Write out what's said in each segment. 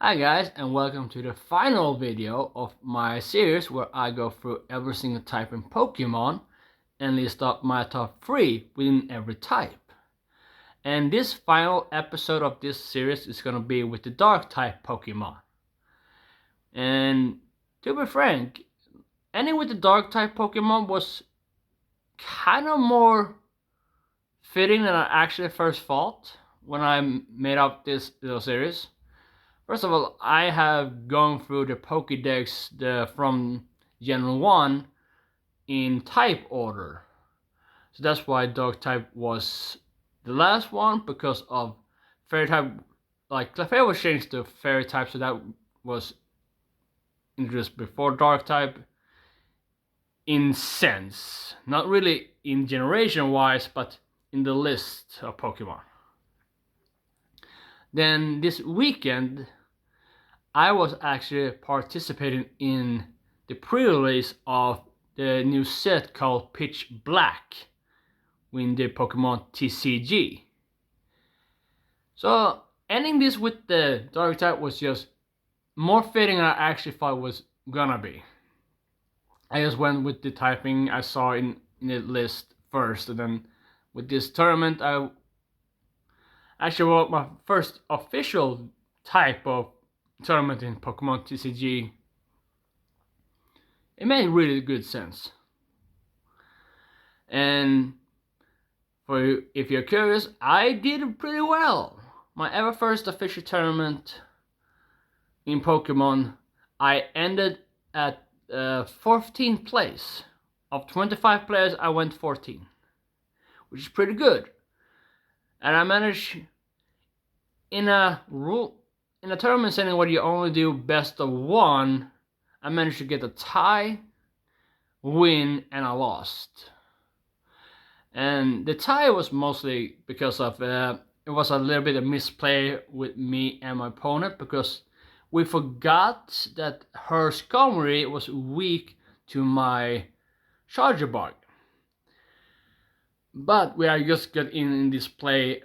Hi guys, and welcome to the final video of my series where I go through every single type in Pokemon and list up my top 3 within every type. And this final episode of this series is gonna be with the Dark type Pokemon. And to be frank, ending with the Dark type Pokemon was kind of more fitting than I actually first thought when I made up this little series. First of all, I have gone through the Pokédex from Gen 1 in type order. So that's why Dog type was the last one, because of Fairy type. Like Clefairy was changed to Fairy type, so that was introduced before Dark type in sense. Not really in generation wise, but in the list of Pokemon. Then this weekend, I was actually participating in the pre-release of the new set called Pitch Black in the Pokemon TCG. So ending this with the Dark type was just more fitting than I actually thought it was gonna be. I just went with the typing I saw in the list first, and then with this tournament I actually wrote my first official type of tournament in Pokemon TCG. It made really good sense. And if you're curious, I did pretty well. My ever first official tournament in Pokemon, I ended at 14th place. Of 25 players, I went 14, which is pretty good. And I managed in a tournament setting where you only do best of one, I managed to get a tie, win, and I lost. And the tie was mostly because of it was a little bit of misplay with me and my opponent, because we forgot that her Skarmory was weak to my Charger Bug. But we had just got in this play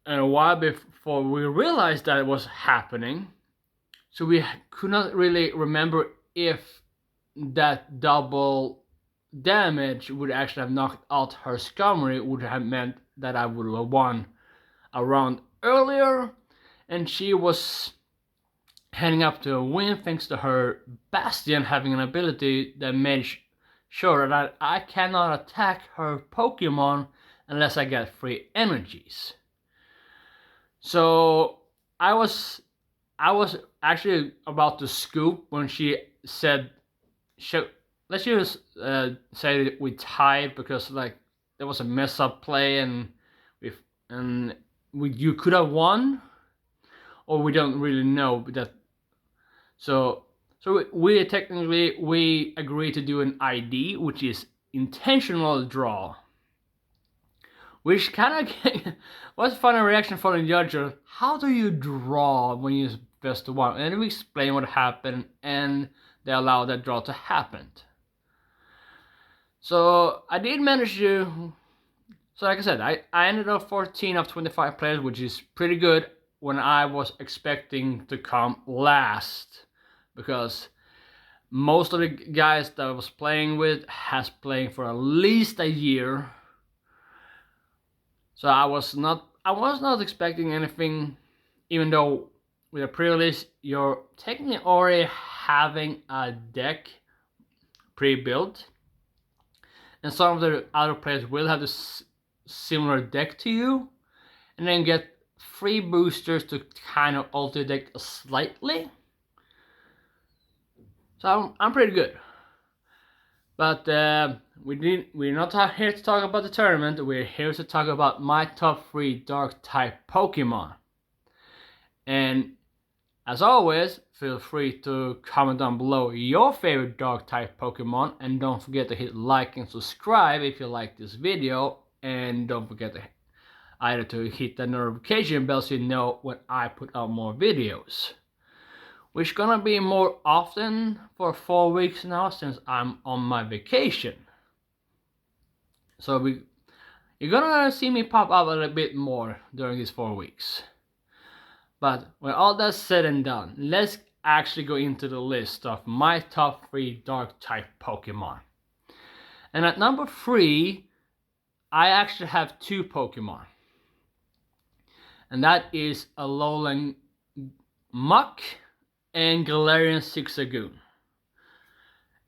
a while before we realized that it was happening. So we could not really remember if that double damage would actually have knocked out her Skarmory, would have meant that I would have won a round earlier, and she was heading up to a win thanks to her Bastion having an ability that made sure that I cannot attack her Pokemon unless I get free energies. So I was actually about to scoop when she said, let's just say that we tied, because like there was a mess up play and you could have won, or we don't really know that. So we technically agreed to do an ID, which is intentional draw, which kind of was a funny reaction from the judge. How do you draw when you best of one? And we explain what happened, and they allowed that draw to happen. So I did manage to. So like I said, I ended up 14 of 25 players, which is pretty good when I was expecting to come last, because most of the guys that I was playing with has playing for at least a year. So I was not expecting anything, even though with a pre-release you're technically already having a deck pre-built, and some of the other players will have this similar deck to you, and then get free boosters to kind of alter the deck slightly. So I'm pretty good. But we're not here to talk about the tournament. We're here to talk about my top 3 Dark type Pokemon. And as always, feel free to comment down below your favorite Dark type Pokemon, and don't forget to hit like and subscribe if you like this video, and don't forget to hit the notification bell so you know when I put out more videos, which gonna be more often for 4 weeks now since I'm on my vacation. So you're gonna see me pop up a little bit more during these 4 weeks. But when all that's said and done, let's actually go into the list of my top 3 dark type Pokemon. And at number 3, I actually have 2 Pokemon. And that is Alolan Muck and Galarian Zigzagoon.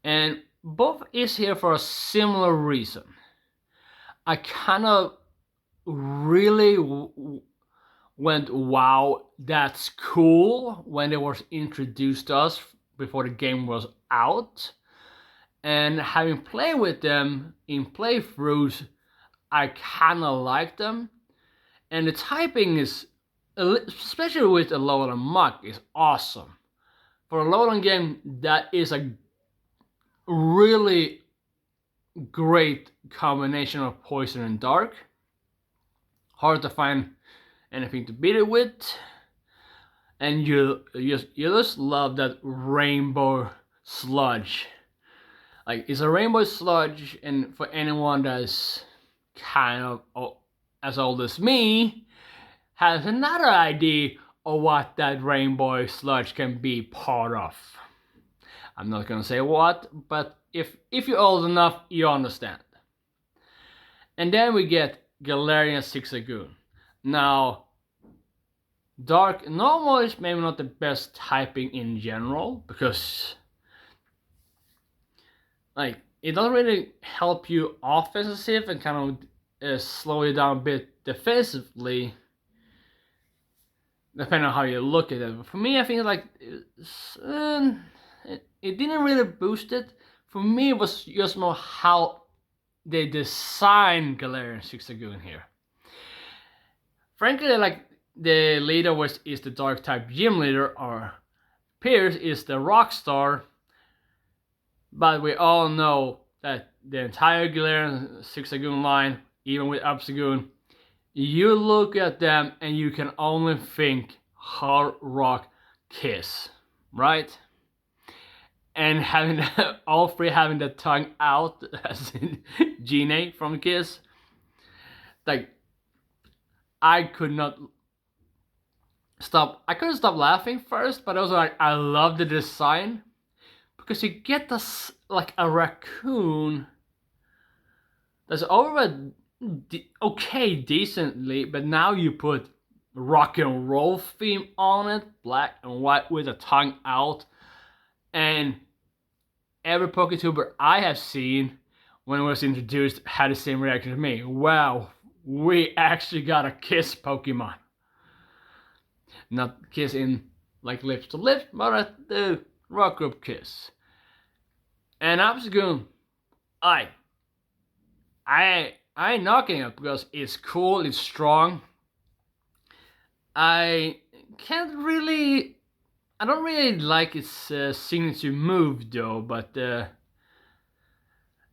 And both is here for a similar reason. I kind of really went, wow, that's cool, when they were introduced to us before the game was out. And having played with them in playthroughs, I kind of like them. And the typing is, especially with Alolan Muck, is awesome. For a Alolan game, that is a really great combination of poison and dark. Hard to find anything to beat it with. And you just love that rainbow sludge. Like, it's a rainbow sludge, and for anyone that's kind of as old as me, has another idea of what that rainbow sludge can be part of. I'm not gonna say what, but if you're old enough, you understand. And then we get Galarian Zigzagoon. Now, Dark Normal is maybe not the best typing in general, because like, it doesn't really help you offensive and kind of slow you down a bit defensively, depending on how you look at it. But for me, I think like it didn't really boost it. For me, it was just more how they designed Galarian Zigzagoon here. Frankly, like, the leader is the dark type gym leader, or Pierce is the rock star. But we all know that the entire Galarian Zigzagoon line, even with Obstagoon, you look at them and you can only think Hard Rock Kiss, right? And having all three having the tongue out, as in Gene from Kiss, like, I couldn't stop laughing first, but also like, I love the design, because you get this like a raccoon that's over okay decently, but now you put rock and roll theme on it, black and white with a tongue out, and every PokeTuber I have seen when it was introduced had the same reaction to me. Wow, we actually got a Kiss Pokemon. Not Kiss in like lips to lips, but at the rock group Kiss. And Obstagoon, I ain't knocking it because it's cool, it's strong. I don't really like its signature move though, but I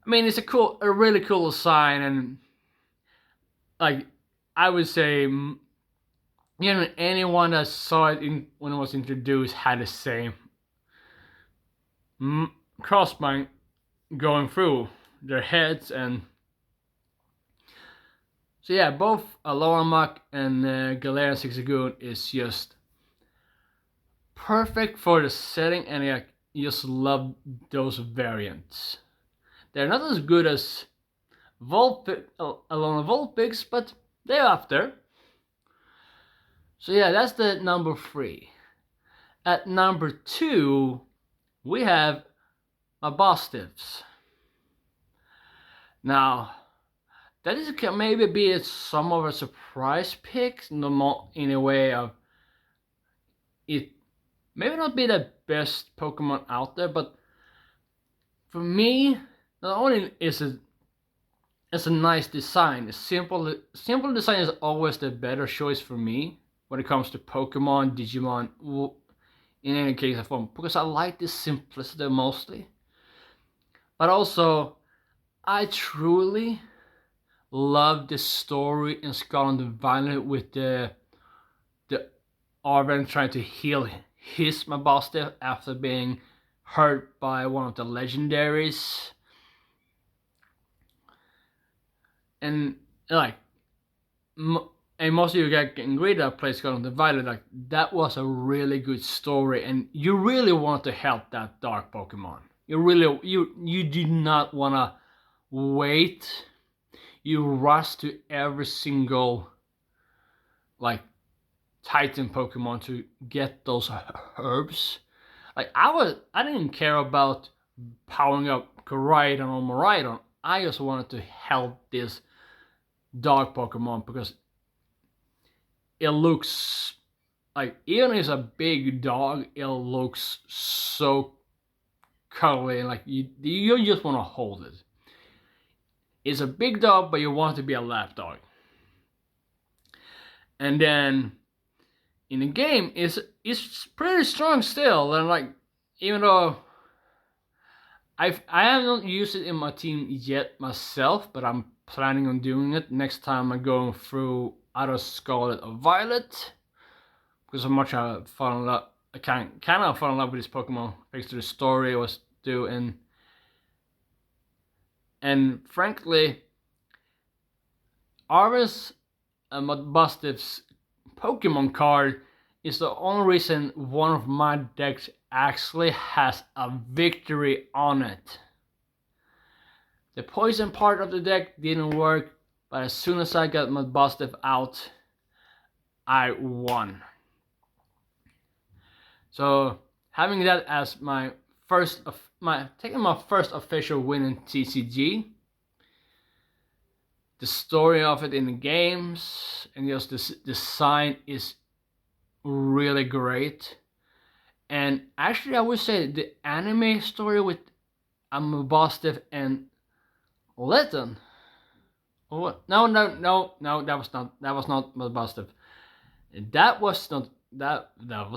mean, it's a really cool design, and like, I would say, anyone that saw it when it was introduced had the same crossbind going through their heads. And so yeah, both Alolan Muck and Galarian Zigzagoon is just perfect for the setting, and I just love those variants. They're not as good as Alolan Vulpix, but they're up there. So yeah, that's the number 3. At number 2, we have Mabostives. Now, that is can maybe be some of a surprise pick, in a way of it maybe not be the best Pokemon out there, but for me, not only is it's a nice design. Simple design is always the better choice for me when it comes to Pokemon, Digimon, in any case of form, because I like the simplicity mostly. But also, I truly love the story in Scarlet and Violet with the Arven trying to heal his Mabosstiff after being hurt by one of the legendaries. And like, and most of you guys can agree that place called the Violet, like that was a really good story, and you really want to help that dark Pokemon. You did not wanna wait. You rush to every single like Titan Pokemon to get those herbs. Like I didn't care about powering up Koraidon or Miraidon. I just wanted to help this dark Pokemon because it looks like, even if it's a big dog, it looks so cuddly, and like you just want to hold it. It's a big dog, but you want it to be a lap dog. And then in the game, it's pretty strong still, and like even though I haven't used it in my team yet myself, but I'm planning on doing it next time I'm going through either Scarlet or Violet, because how much I fall in love, I kind of fall in love with this Pokemon thanks to the story it was doing, and frankly, Arvis and Mudbustive's Pokemon card is the only reason one of my decks actually has a victory on it. The poison part of the deck didn't work, but as soon as I got Mudbustive out, I won. So having that as my taking my first official win in TCG, the story of it in the games and just the design is really great. And actually I would say the anime story with Mudbustive and Litten. Oh, no, that was not Mudbustive. That was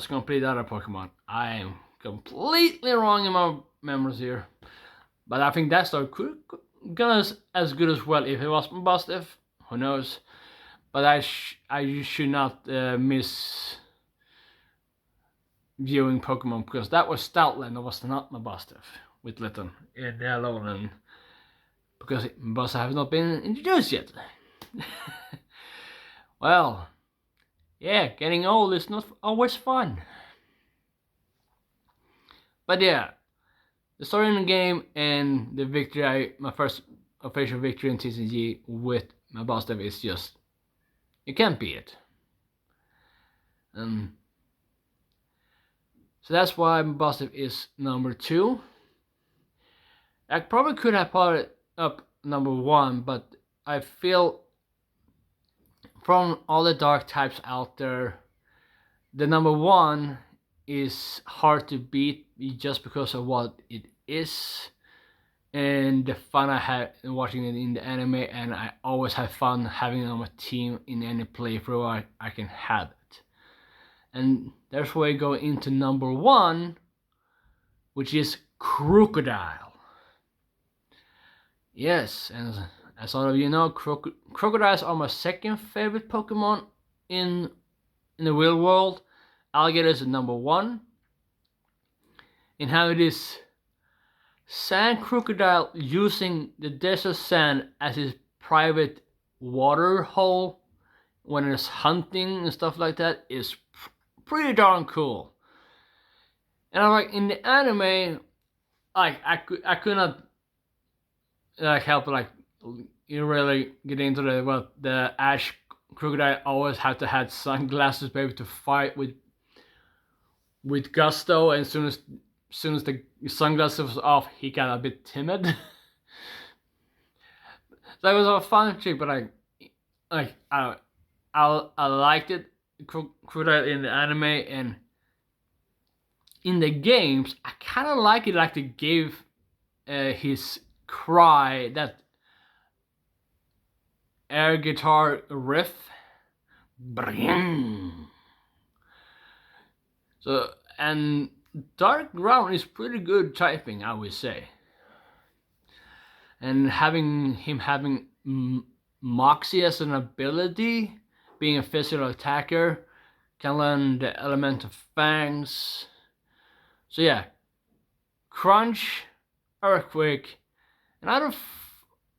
completely other Pokemon. I am completely wrong in my memories here. But I think that story could gonna as good as well if it was Mudbustive. Who knows? But I should not miss viewing Pokemon, because that was Stoutland, that was not Mudbustive with Litten in the Alolan, because Mudbustive has not been introduced yet. Well, yeah, getting old is not always fun. But yeah, the story in the game and the victory, my first official victory in TCG with Mudbustive is just, you can't beat it. So that's why Mudbustive is number 2. I probably could have put it up number 1, but I feel from all the dark types out there, the number 1 is hard to beat just because of what it is and the fun I had watching it in the anime, and I always have fun having it on my team in any playthrough I can have it. And that's where I go into number 1, which is Crocodile. Yes, and as all of you know, crocodiles are my second favorite Pokemon in the real world. Alligators are number 1. And how it is sand crocodile using the desert sand as his private water hole when it's hunting and stuff like that is pretty darn cool. And I'm like, in the anime, like I could not like help like you really get into the Ash crocodile always had to have sunglasses to be able to fight with gusto, and as soon as the sunglasses was off, he got a bit timid. So it was a fun trick, but I liked it, crocodile in the anime, and in the games I kind of like it, like they gave his cry that air guitar riff. So, and Dark Ground is pretty good typing, I would say. And having Moxie as an ability, being a physical attacker, can learn the element of fangs. So yeah, Crunch, Earthquake, and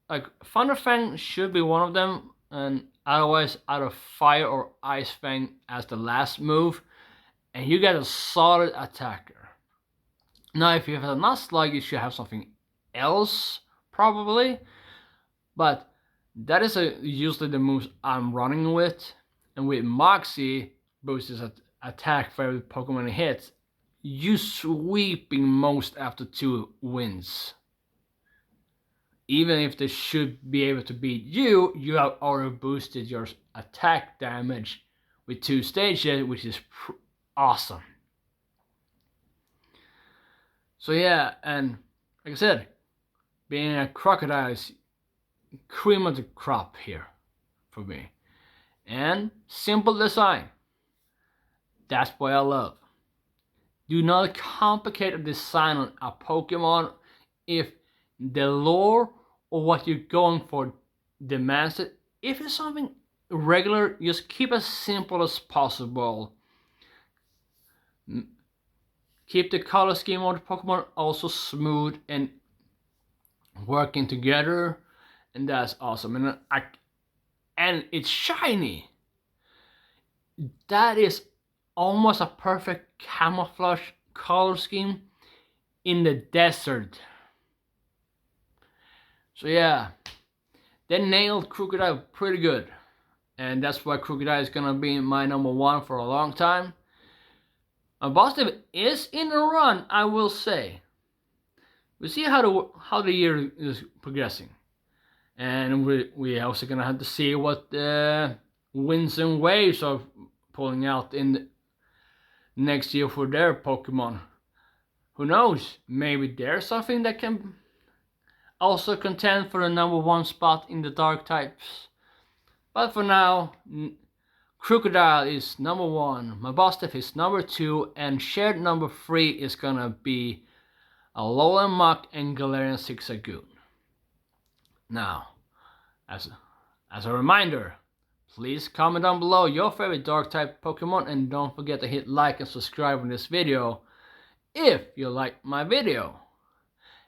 like Thunderfang should be one of them. and otherwise either Fire or Ice Fang as the last move, and you get a solid attacker. Now if you have a Nuzlocke, you should have something else probably, but that is usually the moves I'm running with. And with Moxie boosts his attack for every Pokemon it hits, you sweeping most after 2 wins. Even if they should be able to beat you, you have already boosted your attack damage with 2 stages, which is awesome. So yeah, and like I said, being a crocodile is cream of the crop here for me. And simple design. That's what I love. Do not complicate a design on a Pokemon if the lore or what you're going for demands it. If it's something regular, just keep it as simple as possible. Keep the color scheme of the Pokemon also smooth and working together, and that's awesome. And it's shiny. That is almost a perfect camouflage color scheme in the desert. So yeah, they nailed Crocodile pretty good, and that's why Crocodile is gonna be my number 1 for a long time. Boston is in a run, I will say. We'll see how the year is progressing, and we also gonna have to see what the winds and waves are pulling out in the next year for their Pokemon. Who knows? Maybe there's something that can also contend for the number 1 spot in the Dark types. But for now, Crocodile is number 1, Mabosstiff is number 2, and shared number 3 is gonna be Alolan Muk and Galarian Zigzagoon. Now, as a reminder, please comment down below your favorite Dark type Pokemon, and don't forget to hit like and subscribe on this video if you like my video.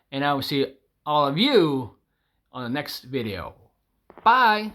And I will see all of you on the next video. Bye!